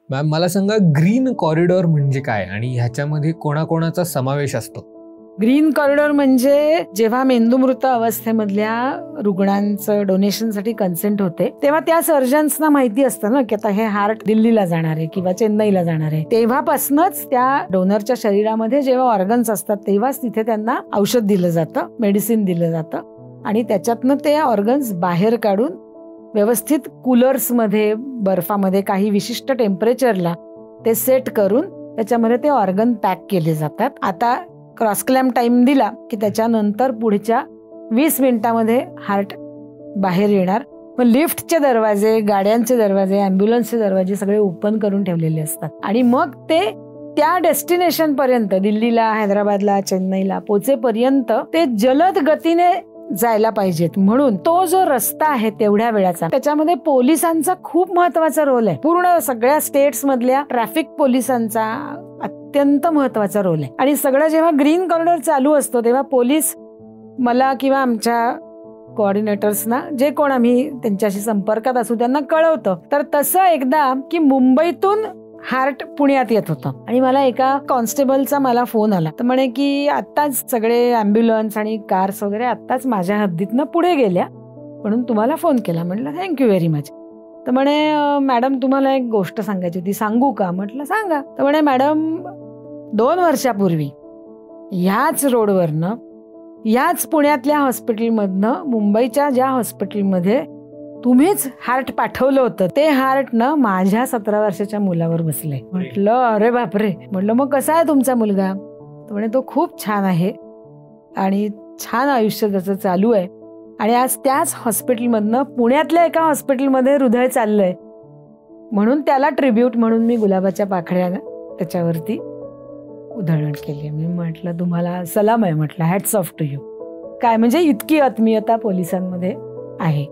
Ma'am मला सांगा, green corridor म्हणजे काय आणि ह्याच्यामध्ये कोणाकोणाचा समावेश असतो? ग्रीन कॉरिडॉर म्हणजे जेव्हा मेंदूमृत अवस्थेमधल्या रुग्णांचं डोनेशनसाठी कन्सेंट होते तेव्हा त्या सर्जन्सना माहिती असतं ना की आता हे हार्ट दिल्लीला जाणार आहे किंवा चेन्नईला जाणार आहे, तेव्हापासूनच त्या डोनरच्या शरीरामध्ये जेव्हा ऑर्गन्स असतात तेव्हाच तिथे त्यांना औषध दिलं जातं, मेडिसिन दिलं जातं आणि त्याच्यातनं ते ऑर्गन्स बाहेर काढून व्यवस्थित कूलर्समध्ये, बर्फामध्ये काही विशिष्ट टेम्परेचरला ते सेट करून त्याच्यामध्ये ते ऑर्गन पॅक केले जातात. आता क्रॉस क्लॅम्प टाइम दिला की त्याच्यानंतर पुढच्या 20 मिनिटांमध्ये हार्ट बाहेर येणार. मग लिफ्टचे दरवाजे, गाड्यांचे दरवाजे, ॲम्ब्युलन्सचे दरवाजे सगळे ओपन करून ठेवलेले असतात आणि मग ते त्या डेस्टिनेशन पर्यंत, दिल्लीला, हैदराबादला, चेन्नईला पोहोचेपर्यंत ते जलद गतीने जायला पाहिजेत. म्हणून तो जो रस्ता आहे तेवढ्या वेळाचा, त्याच्यामध्ये पोलिसांचा खूप महत्वाचा रोल आहे. पूर्ण सगळ्या स्टेट्स मधल्या ट्रॅफिक पोलिसांचा अत्यंत महत्वाचा रोल आहे. आणि सगळं जेव्हा ग्रीन कॉरिडॉर चालू असतो तेव्हा पोलीस मला किंवा आमच्या कोऑर्डिनेटर्सना, जे कोण आम्ही त्यांच्याशी संपर्कात असू, त्यांना कळवतं. तर तसं एकदा की मुंबईतून हार्ट पुण्यात येत होतं आणि मला एका कॉन्स्टेबलचा मला फोन आला. तर म्हणे की आत्ताच सगळे ॲम्ब्युलन्स आणि कार्स वगैरे आत्ताच माझ्या हद्दीतनं पुढे गेल्या, म्हणून तुम्हाला फोन केला. म्हटलं थँक्यू व्हेरी मच. तर म्हणे मॅडम तुम्हाला एक गोष्ट सांगायची होती, सांगू का? म्हटलं सांगा. तर म्हणे मॅडम 2 वर्षापूर्वी ह्याच रोडवरनं, याच पुण्यातल्या हॉस्पिटलमधनं मुंबईच्या ज्या हॉस्पिटलमध्ये तुम्हीच हार्ट पाठवलं होतं, ते हार्ट ना माझ्या 17 वर्षाच्या मुलावर बसलंय. म्हटलं अरे बापरे. म्हटलं मग कसा आहे तुमचा मुलगा? तर म्हणे तो खूप छान आहे आणि छान आयुष्य त्याचं चालू आहे आणि आज त्याच हॉस्पिटलमधनं पुण्यातल्या एका हॉस्पिटलमध्ये हृदय चाललंय, म्हणून त्याला ट्रिब्यूट म्हणून मी गुलाबाच्या पाकळ्यानं त्याच्यावरती उधळण केली. मी म्हटलं तुम्हाला सलाम आहे, म्हटलं हॅट्स ऑफ टू यू. काय म्हणजे इतकी आत्मीयता पोलिसांमध्ये आहे.